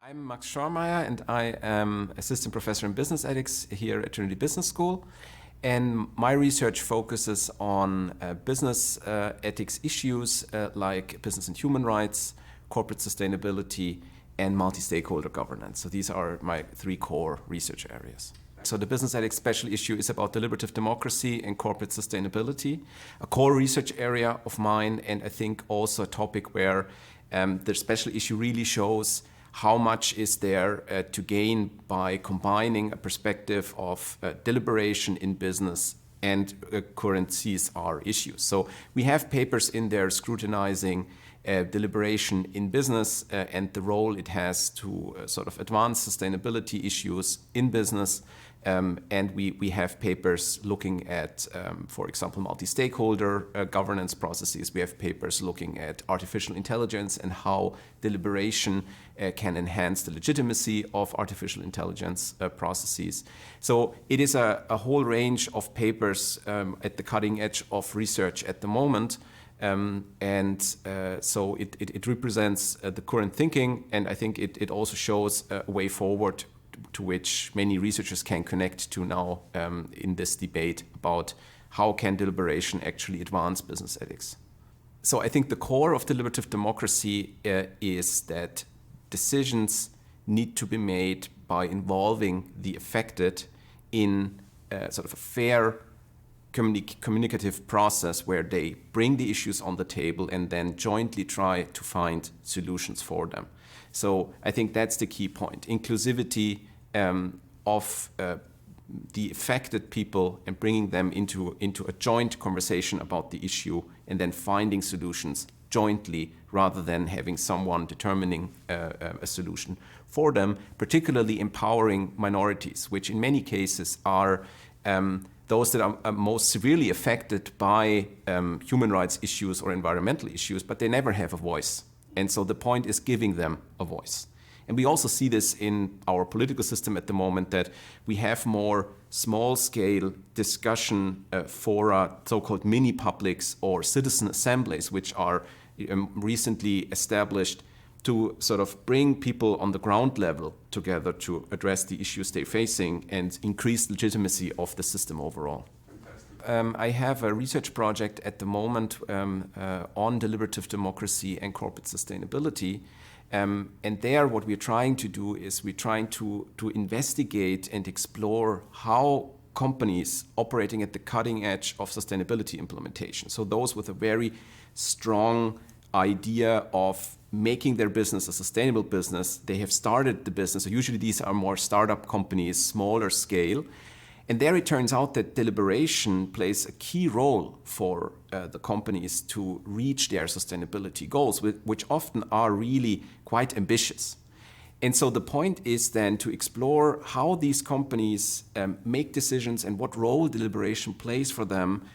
I'm Max Schormair and I am Assistant Professor in Business Ethics here at Trinity Business School. And my research focuses on business ethics issues like business and human rights, corporate sustainability, and multi-stakeholder governance. So these are my three core research areas. So the business ethics special issue is about deliberative democracy and corporate sustainability, a core research area of mine, and I think also a topic where the special issue really shows how much is there to gain by combining a perspective of deliberation in business and current CSR issues. So we have papers in there scrutinizing deliberation in business and the role it has to sort of advance sustainability issues in business. And we have papers looking at, for example, multi-stakeholder governance processes. We have papers looking at artificial intelligence and how deliberation can enhance the legitimacy of artificial intelligence processes. So it is a whole range of papers at the cutting edge of research at the moment. So it represents the current thinking, and I think it also shows a way forward to which many researchers can connect to now in this debate about how can deliberation actually advance business ethics. So I think the core of deliberative democracy is that decisions need to be made by involving the affected in sort of a fair communicative process where they bring the issues on the table and then jointly try to find solutions for them. So I think that's the key point. Inclusivity of the affected people and bringing them into a joint conversation about the issue and then finding solutions jointly rather than having someone determining a solution for them, particularly empowering minorities, which in many cases are those that are most severely affected by human rights issues or environmental issues, but they never have a voice. And so the point is giving them a voice. And we also see this in our political system at the moment, that we have more small-scale discussion fora, so-called mini-publics or citizen assemblies, which are recently established to sort of bring people on the ground level together to address the issues they're facing and increase legitimacy of the system overall. I have a research project at the moment on deliberative democracy and corporate sustainability. And there what we're trying to do is we're trying to investigate and explore how companies operating at the cutting edge of sustainability implementation, so those with a very strong idea of making their business a sustainable business, they have started the business. So usually these are more startup companies, smaller scale. And there it turns out that deliberation plays a key role for the companies to reach their sustainability goals, which often are really quite ambitious. And so the point is then to explore how these companies make decisions and what role deliberation plays for them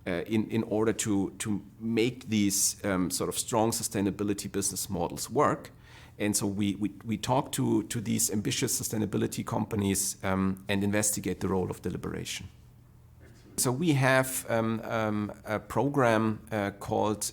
in order to make these sort of strong sustainability business models work. And so we talk to these ambitious sustainability companies and investigate the role of deliberation. So we have a program called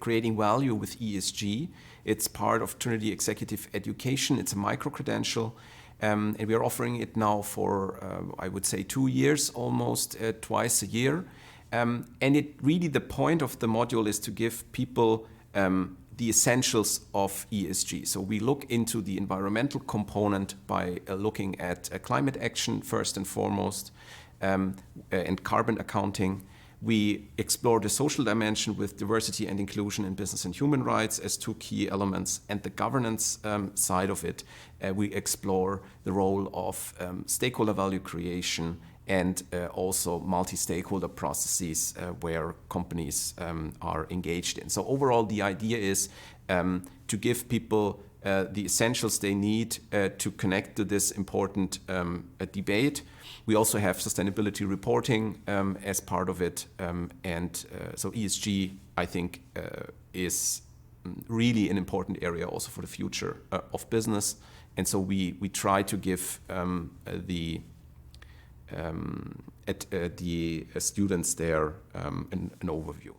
Creating Value with ESG. It's part of Trinity Executive Education. It's a micro-credential. And we are offering it now for, I would say, 2 years, almost twice a year. And the point of the module is to give people the essentials of ESG. So we look into the environmental component by looking at climate action first and foremost, and carbon accounting. We explore the social dimension with diversity and inclusion in business and human rights as two key elements, and the governance side of it, we explore the role of stakeholder value creation and also multi-stakeholder processes where companies are engaged in. So overall, the idea is to give people the essentials they need to connect to this important debate. We also have sustainability reporting as part of it. So ESG, I think, is really an important area also for the future of business. And so we try to give the students there an overview.